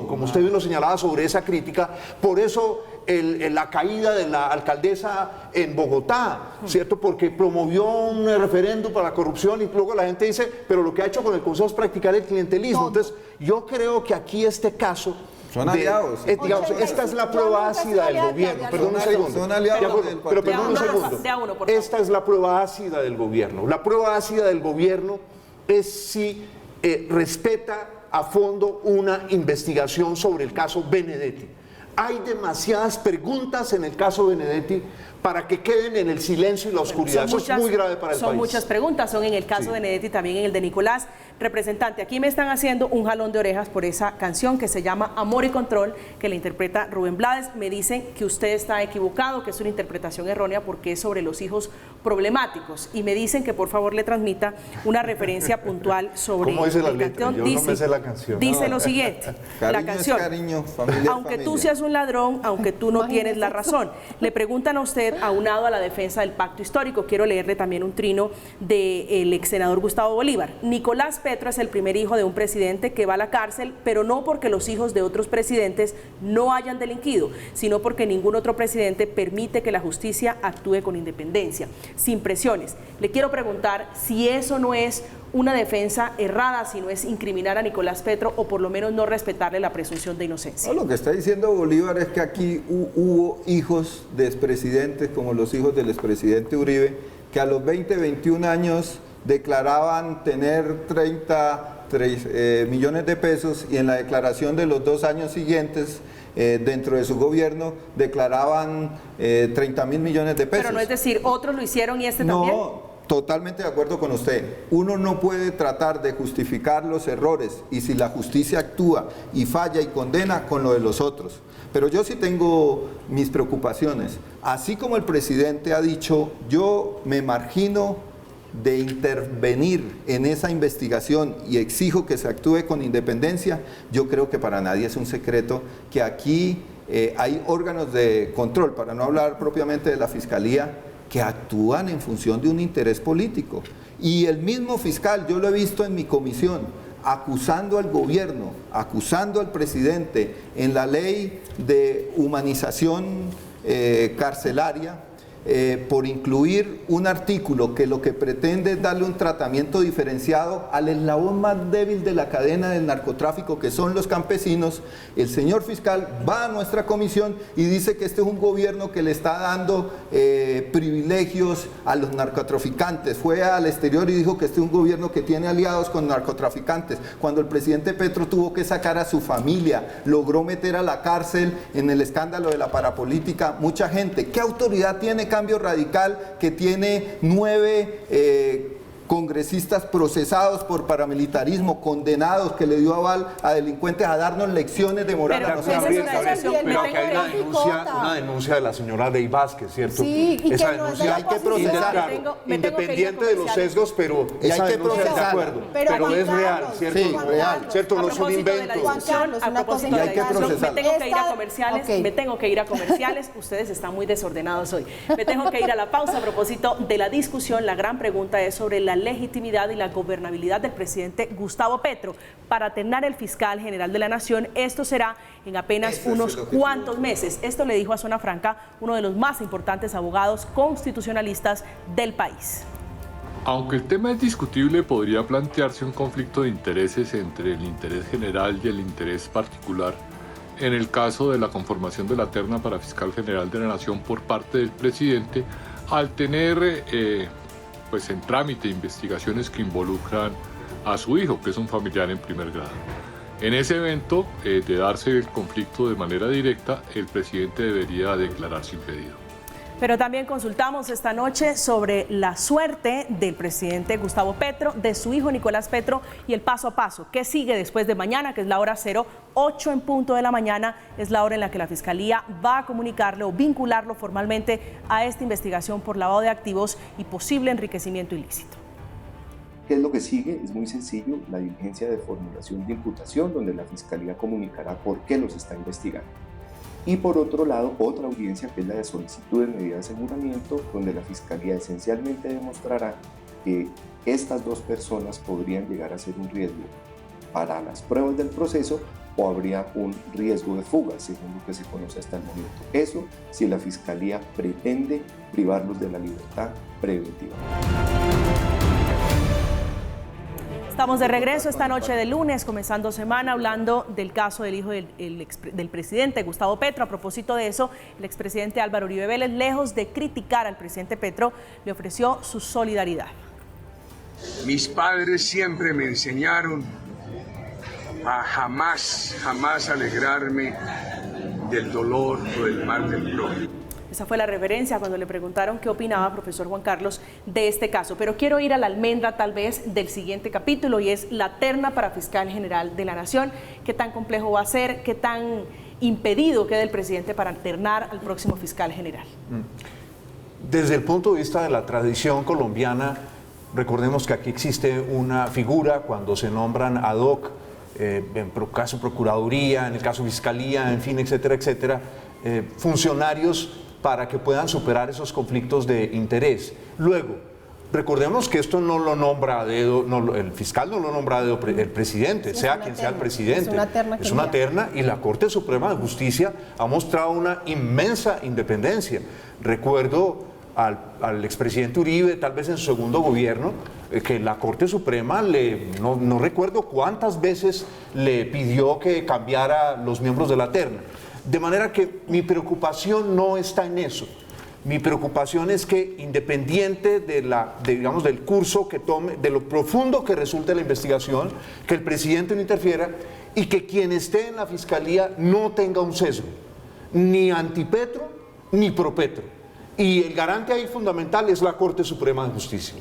como usted bien lo señalaba, sobre esa crítica, por eso la caída de la alcaldesa en Bogotá, ¿cierto? Porque promovió un referéndum para la corrupción y luego la gente dice, pero lo que ha hecho con el Consejo es practicar el clientelismo. Entonces, yo creo que aquí este caso... Son aliados. Digamos, esta es la prueba ácida del gobierno. Perdón un segundo. Son aliados del pero perdón un segundo. Esta es la prueba ácida del gobierno. La prueba ácida del gobierno es si respeta a fondo una investigación sobre el caso Benedetti. Hay demasiadas preguntas en el caso Benedetti para que queden en el silencio y la oscuridad. Eso es muy grave para el país. Son muchas preguntas, son en el caso de Benedetti y también en el de Nicolás. Representante, aquí me están haciendo un jalón de orejas por esa canción que se llama Amor y Control, que la interpreta Rubén Blades. Me dicen que usted está equivocado, que es una interpretación errónea porque es sobre los hijos problemáticos. Y me dicen que por favor le transmita una referencia puntual sobre ¿Cómo dice la letra? canción. Yo no me sé la canción. Dice lo siguiente, la canción. Cariño, familia, aunque tú seas un ladrón, aunque tú no tienes la razón. Le preguntan a usted, aunado a la defensa del pacto histórico, quiero leerle también un trino del ex senador Gustavo Bolívar. Nicolás Petro es el primer hijo de un presidente que va a la cárcel, pero no porque los hijos de otros presidentes no hayan delinquido, sino porque ningún otro presidente permite que la justicia actúe con independencia, sin presiones. Le quiero preguntar si eso no es una defensa errada, si no es incriminar a Nicolás Petro o por lo menos no respetarle la presunción de inocencia. No, lo que está diciendo Bolívar es que aquí hubo hijos de expresidentes, como los hijos del expresidente Uribe, que a los 20, 21 años declaraban tener 33 millones de pesos y en la declaración de los 2 años siguientes dentro de su gobierno declaraban 30.000 millones de pesos. Pero no es decir, otros lo hicieron y este también. No, totalmente de acuerdo con usted. Uno no puede tratar de justificar los errores y si la justicia actúa y falla y condena con lo de los otros. Pero yo sí tengo mis preocupaciones. Así como el presidente ha dicho, yo me margino de intervenir en esa investigación y exijo que se actúe con independencia, yo creo que para nadie es un secreto que aquí hay órganos de control, para no hablar propiamente de la Fiscalía, que actúan en función de un interés político. Y el mismo fiscal, yo lo he visto en mi comisión, acusando al gobierno, acusando al presidente en la ley de humanización carcelaria, por incluir un artículo que lo que pretende es darle un tratamiento diferenciado al eslabón más débil de la cadena del narcotráfico, que son los campesinos. El señor fiscal va a nuestra comisión y dice que este es un gobierno que le está dando privilegios a los narcotraficantes. Fue al exterior y dijo que este es un gobierno que tiene aliados con narcotraficantes. Cuando el presidente Petro tuvo que sacar a su familia, logró meter a la cárcel en el escándalo de la parapolítica mucha gente. ¿Qué autoridad tiene Cambio Radical, que tiene 9 congresistas procesados por paramilitarismo, condenados, que le dio aval a delincuentes a darnos lecciones de moral a nosotros. Pero que hay una denuncia de la señora Ley Vázquez, ¿cierto? Sí, y esa que no es de denuncia la hay que procesar. independiente de los sesgos, pero Y hay esa que denuncia es de procesarla. acuerdo. Pero Pero Juan es real, Carlos, ¿cierto? Sí, real. ¿Cierto? No A son propósito de la inventos. discusión, a propósito Y de hay la que discusión, me procesarlo. tengo que ir a comerciales, Ok. me tengo que ir a comerciales, ustedes están muy desordenados hoy. Me tengo que ir a la pausa a propósito de la discusión. La gran pregunta es sobre la legitimidad y la gobernabilidad del presidente Gustavo Petro para ternar el fiscal general de la Nación. Esto será en apenas unos cuantos meses. Esto le dijo a Zona Franca uno de los más importantes abogados constitucionalistas del país. Aunque el tema es discutible, podría plantearse un conflicto de intereses entre el interés general y el interés particular en el caso de la conformación de la terna para fiscal general de la Nación por parte del presidente, al tener pues en trámite investigaciones que involucran a su hijo, que es un familiar en primer grado. En ese evento, de darse el conflicto de manera directa, el presidente debería declararse impedido. Pero también consultamos esta noche sobre la suerte del presidente Gustavo Petro, de su hijo Nicolás Petro y el paso a paso. ¿Qué sigue después de mañana, que es la hora 08 en punto de la mañana? Es la hora en la que la Fiscalía va a comunicarle o vincularlo formalmente a esta investigación por lavado de activos y posible enriquecimiento ilícito. ¿Qué es lo que sigue? Es muy sencillo, la diligencia de formulación de imputación, donde la Fiscalía comunicará por qué los está investigando. Y por otro lado, otra audiencia que es la de solicitud de medida de aseguramiento, donde la Fiscalía esencialmente demostrará que estas dos personas podrían llegar a ser un riesgo para las pruebas del proceso o habría un riesgo de fuga, según lo que se conoce hasta el momento. Eso si la Fiscalía pretende privarlos de la libertad preventiva. Estamos de regreso esta noche de lunes, comenzando semana, hablando del caso del hijo del presidente Gustavo Petro. A propósito de eso, el expresidente Álvaro Uribe Vélez, lejos de criticar al presidente Petro, le ofreció su solidaridad. Mis padres siempre me enseñaron a jamás alegrarme del dolor o del mal del prójimo. Esa fue la referencia cuando le preguntaron qué opinaba, profesor Juan Carlos, de este caso. Pero quiero ir a la almendra tal vez del siguiente capítulo, y es la terna para fiscal general de la Nación. ¿Qué tan complejo va a ser? ¿Qué tan impedido queda el presidente para ternar al próximo fiscal general? Desde el punto de vista de la tradición colombiana, recordemos que aquí existe una figura cuando se nombran ad hoc, en el caso Procuraduría, en el caso Fiscalía, en fin, etcétera, etcétera, funcionarios para que puedan superar esos conflictos de interés. Luego, recordemos que esto no lo nombra a dedo, el fiscal no lo nombra a dedo el presidente, sea quien sea el presidente. Es una terna y la Corte Suprema de Justicia ha mostrado una inmensa independencia. Recuerdo al expresidente Uribe, tal vez en su segundo gobierno, que la Corte Suprema, no recuerdo cuántas veces le pidió que cambiara los miembros de la terna. De manera que mi preocupación no está en eso. Mi preocupación es que, independiente digamos, del curso que tome, de lo profundo que resulte la investigación, que el presidente no interfiera y que quien esté en la Fiscalía no tenga un sesgo, ni antipetro ni propetro. Y el garante ahí fundamental es la Corte Suprema de Justicia.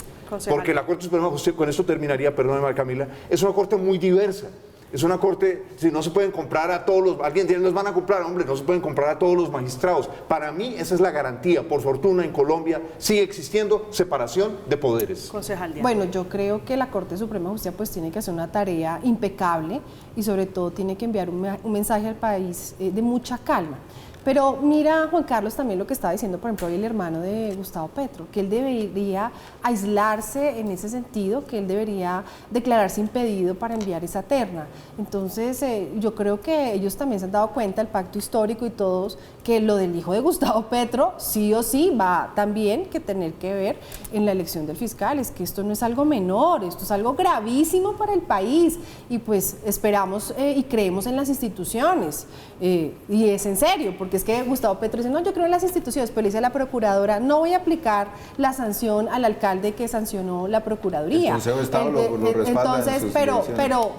Porque la Corte Suprema de Justicia, con esto terminaría, perdóneme Camila, es una Corte muy diversa. Es una corte, si no se pueden comprar a todos los, alguien dice, los van a comprar, hombre, no se pueden comprar a todos los magistrados. Para mí esa es la garantía. Por fortuna en Colombia sigue existiendo separación de poderes. Concejal Diana. Bueno, yo creo que la Corte Suprema de Justicia pues tiene que hacer una tarea impecable y sobre todo tiene que enviar un mensaje al país de mucha calma. Pero mira, Juan Carlos, también lo que estaba diciendo, por ejemplo, hoy el hermano de Gustavo Petro, que él debería aislarse en ese sentido, que él debería declararse impedido para enviar esa terna. Entonces, yo creo que ellos también se han dado cuenta, el pacto histórico y todos, que lo del hijo de Gustavo Petro, sí o sí, va también que tener que ver en la elección del fiscal. Es que esto no es algo menor, esto es algo gravísimo para el país. Y pues esperamos y creemos en las instituciones. Y es en serio, porque porque es que Gustavo Petro dice, no, yo creo en las instituciones, pero le dice a la procuradora, no voy a aplicar la sanción al alcalde que sancionó la procuraduría. El Consejo de Estado lo respalda. Entonces,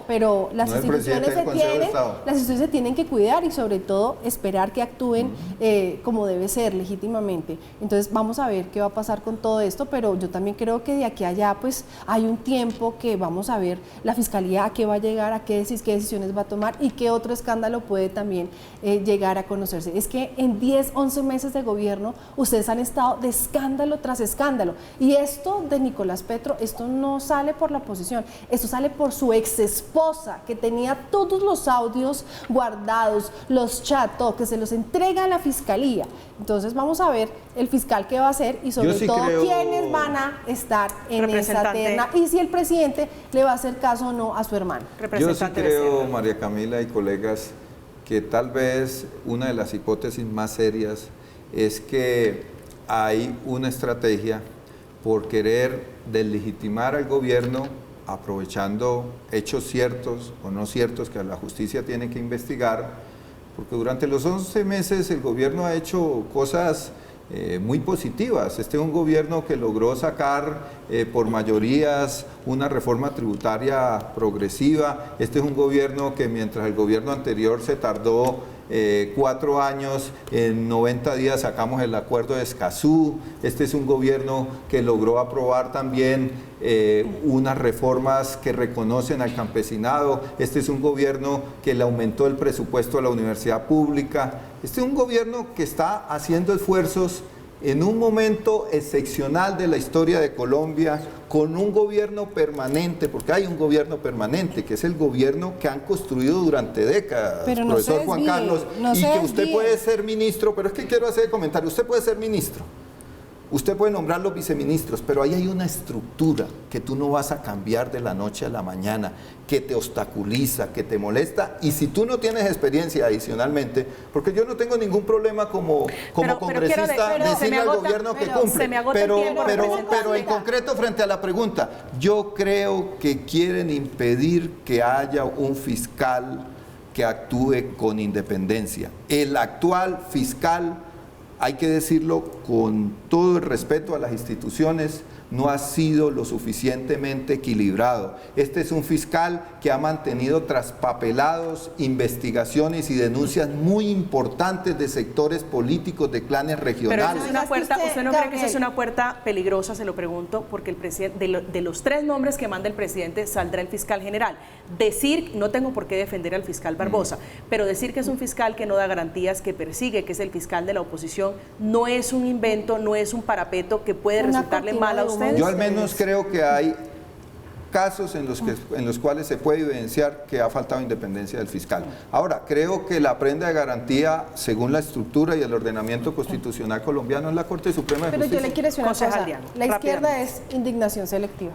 pero las instituciones se tienen que cuidar y sobre todo esperar que actúen como debe ser, legítimamente. Entonces vamos a ver qué va a pasar con todo esto, pero yo también creo que de aquí a allá pues hay un tiempo que vamos a ver la Fiscalía a qué va a llegar, a qué decisiones va a tomar y qué otro escándalo puede también llegar a conocerse. Es que en 10, 11 meses de gobierno ustedes han estado de escándalo tras escándalo y esto de Nicolás Petro, esto no sale por la oposición, esto sale por su ex esposa que tenía todos los audios guardados, los chats, que se los entrega a la Fiscalía. Entonces vamos a ver el fiscal qué va a hacer y sobre todo quiénes van a estar en esa terna y si el presidente le va a hacer caso o no a su hermano. Yo sí creo, María Camila y colegas, que tal vez una de las hipótesis más serias es que hay una estrategia por querer deslegitimar al gobierno aprovechando hechos ciertos o no ciertos que la justicia tiene que investigar, porque durante los 11 meses el gobierno ha hecho cosas muy positivas. Este es un gobierno que logró sacar por mayorías una reforma tributaria progresiva. Este es un gobierno que mientras el gobierno anterior se tardó 4 años, en 90 días sacamos el acuerdo de Escazú. Este es un gobierno que logró aprobar también unas reformas que reconocen al campesinado. Este es un gobierno que le aumentó el presupuesto a la universidad pública. Este es un gobierno que está haciendo esfuerzos en un momento excepcional de la historia de Colombia, con un gobierno permanente, porque hay un gobierno permanente, que es el gobierno que han construido durante décadas, pero no profesor Juan Carlos, y que usted puede ser ministro, pero es que quiero hacer el comentario, usted puede ser ministro, usted puede nombrar los viceministros, pero ahí hay una estructura que tú no vas a cambiar de la noche a la mañana, que te obstaculiza, que te molesta, y si tú no tienes experiencia adicionalmente, porque yo no tengo ningún problema como congresista decirle al gobierno que cumple, pero en concreto frente a la pregunta, yo creo que quieren impedir que haya un fiscal que actúe con independencia. El actual fiscal, hay que decirlo con todo el respeto a las instituciones, no ha sido lo suficientemente equilibrado. Este es un fiscal que ha mantenido traspapelados investigaciones y denuncias muy importantes de sectores políticos, de clanes regionales. Pero es una puerta, ¿usted no cree que esa es una puerta peligrosa? Se lo pregunto, porque el presidente, de los 3 nombres que manda el presidente, saldrá el fiscal general. Decir, no tengo por qué defender al fiscal Barbosa, pero decir que es un fiscal que no da garantías, que persigue, que es el fiscal de la oposición, no es un invento, no es un parapeto que puede resultarle mal a usted. Yo al menos creo que hay casos en los cuales se puede evidenciar que ha faltado independencia del fiscal. Ahora, creo que la prenda de garantía, según la estructura y el ordenamiento constitucional colombiano, es la Corte Suprema de Justicia. Pero yo le quiero decir una cosa, la izquierda es indignación selectiva.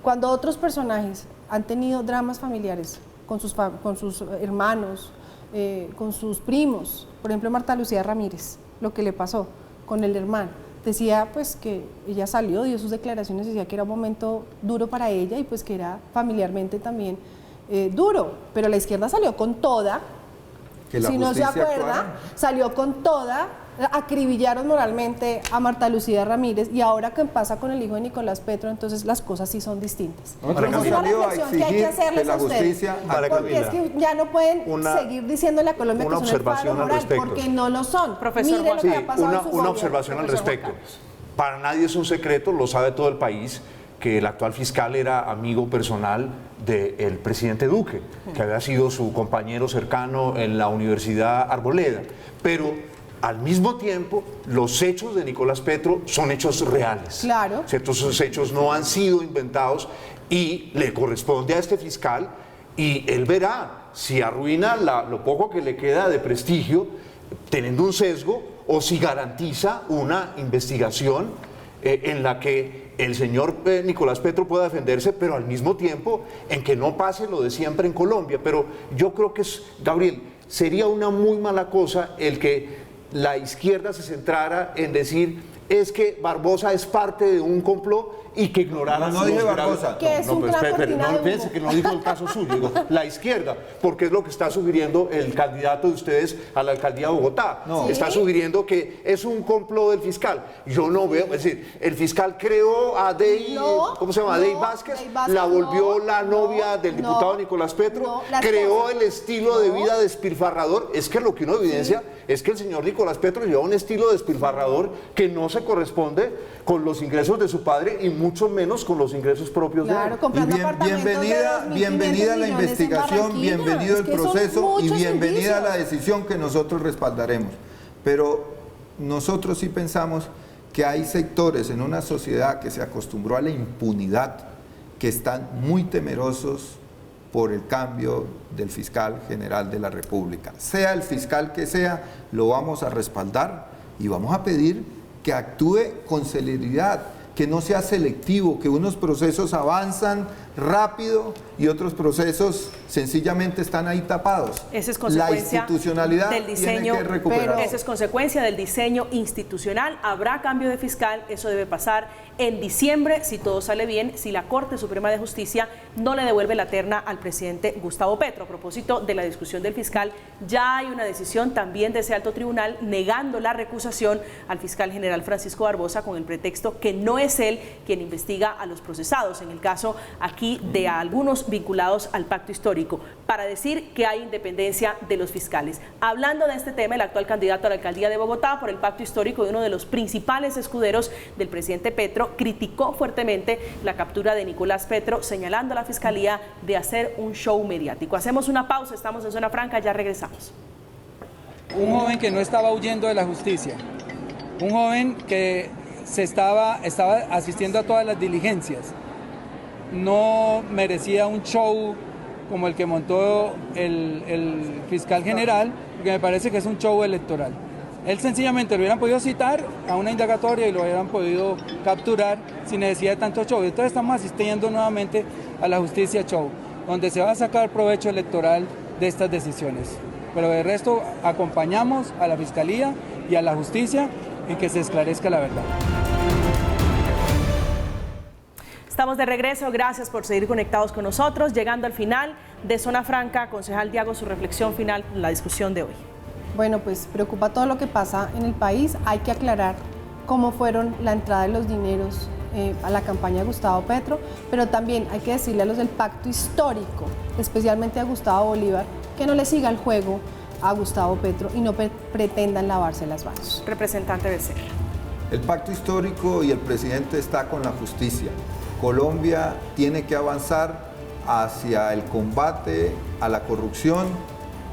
Cuando otros personajes han tenido dramas familiares con sus hermanos, con sus primos, por ejemplo Marta Lucía Ramírez, lo que le pasó con el hermano, decía pues que ella salió, dio sus declaraciones, decía que era un momento duro para ella y pues que era familiarmente también duro, pero la izquierda salió con toda, si no se acuerda, salió con toda, acribillaron moralmente a Marta Lucía Ramírez y ahora que pasa con el hijo de Nicolás Petro, entonces las cosas sí son distintas. Entonces, es una reflexión que hay que hacerles a ustedes, porque es que ya no pueden seguir diciéndole a Colombia que son el faro moral, porque no lo son. Profesor, mire lo que ha pasado en su una observación al respecto. Para nadie es un secreto, lo sabe todo el país, que el actual fiscal era amigo personal del presidente Duque, que había sido su compañero cercano en la Universidad Arboleda, pero al mismo tiempo, los hechos de Nicolás Petro son hechos reales. Claro. Esos hechos no han sido inventados y le corresponde a este fiscal y él verá si arruina lo poco que le queda de prestigio teniendo un sesgo o si garantiza una investigación en la que el señor Nicolás Petro pueda defenderse, pero al mismo tiempo en que no pase lo de siempre en Colombia. Pero yo creo que, Gabriel, sería una muy mala cosa el que la izquierda se centrara en decir es que Barbosa es parte de un complot y que ignoraran No dije Barbosa. Que es un gran cortina de humo. Piense que no digo el caso suyo, digo la izquierda, porque es lo que está sugiriendo el candidato de ustedes a la alcaldía de Bogotá. No. Está sugiriendo que es un complot del fiscal. Yo no veo, es decir, el fiscal creó a Dey, ¿cómo se llama? Dey Vázquez, la volvió la novia del diputado Nicolás Petro, creó el estilo de vida despilfarrador. Es que lo que uno evidencia es que el señor Nicolás Petro lleva un estilo despilfarrador que no se corresponde con los ingresos de su padre y mucho menos con los ingresos propios de él. Bienvenida a la investigación, bienvenido el proceso y bienvenida a la decisión que nosotros respaldaremos. Pero nosotros sí pensamos que hay sectores en una sociedad que se acostumbró a la impunidad, que están muy temerosos por el cambio del fiscal general de la República. Sea el fiscal que sea, lo vamos a respaldar y vamos a pedir que actúe con celeridad, que no sea selectivo, que unos procesos avanzan rápido y otros procesos sencillamente están ahí tapados. Esa es consecuencia la institucionalidad del diseño, tiene que recuperarse. Esa es consecuencia del diseño institucional. Habrá cambio de fiscal, eso debe pasar en diciembre, si todo sale bien, si la Corte Suprema de Justicia no le devuelve la terna al presidente Gustavo Petro. A propósito de la discusión del fiscal, ya hay una decisión también de ese alto tribunal negando la recusación al fiscal general Francisco Barbosa con el pretexto que no es él quien investiga a los procesados, en el caso aquí de algunos vinculados al pacto histórico, para decir que hay independencia de los fiscales. Hablando de este tema, el actual candidato a la alcaldía de Bogotá por el pacto histórico y uno de los principales escuderos del presidente Petro criticó fuertemente la captura de Nicolás Petro, señalando a la fiscalía de hacer un show mediático. Hacemos una pausa, estamos en Zona Franca, ya regresamos. Un joven que no estaba huyendo de la justicia, un joven que estaba asistiendo a todas las diligencias, no merecía un show como el que montó el fiscal general, porque me parece que es un show electoral. Él sencillamente lo hubieran podido citar a una indagatoria y lo hubieran podido capturar sin necesidad de tanto show. Entonces estamos asistiendo nuevamente a la justicia show, donde se va a sacar provecho electoral de estas decisiones. Pero de resto acompañamos a la Fiscalía y a la justicia en que se esclarezca la verdad. Estamos de regreso, gracias por seguir conectados con nosotros. Llegando al final de Zona Franca, concejal Diago, su reflexión final en la discusión de hoy. Bueno, pues preocupa todo lo que pasa en el país. Hay que aclarar cómo fueron la entrada de los dineros a la campaña de Gustavo Petro, pero también hay que decirle a los del pacto histórico, especialmente a Gustavo Bolívar, que no le siga el juego a Gustavo Petro y no pretendan lavarse las manos. Representante Becerra. El pacto histórico y el presidente está con la justicia. Colombia tiene que avanzar hacia el combate a la corrupción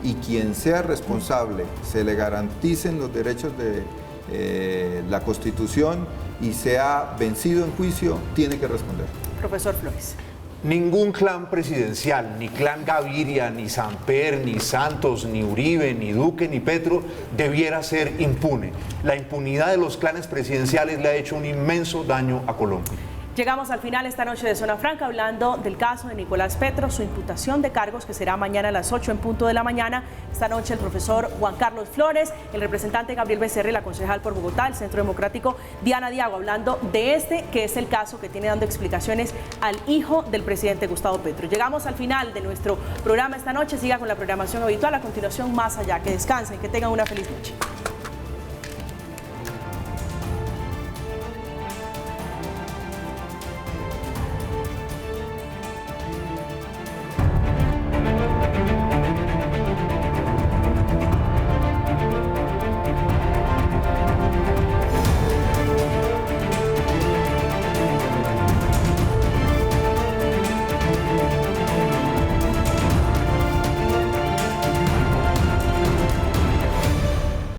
y quien sea responsable se le garanticen los derechos de la Constitución y sea vencido en juicio, tiene que responder. Profesor Flores. Ningún clan presidencial, ni clan Gaviria, ni Samper, ni Santos, ni Uribe, ni Duque, ni Petro, debiera ser impune. La impunidad de los clanes presidenciales le ha hecho un inmenso daño a Colombia. Llegamos al final esta noche de Zona Franca hablando del caso de Nicolás Petro, su imputación de cargos que será mañana a las 8 en punto de la mañana. Esta noche el profesor Juan Carlos Flores, el representante Gabriel Becerra y la concejal por Bogotá, el Centro Democrático Diana Diago, hablando de este que es el caso que tiene dando explicaciones al hijo del presidente Gustavo Petro. Llegamos al final de nuestro programa esta noche. Siga con la programación habitual. A continuación, Más Allá. Que descansen, que tengan una feliz noche.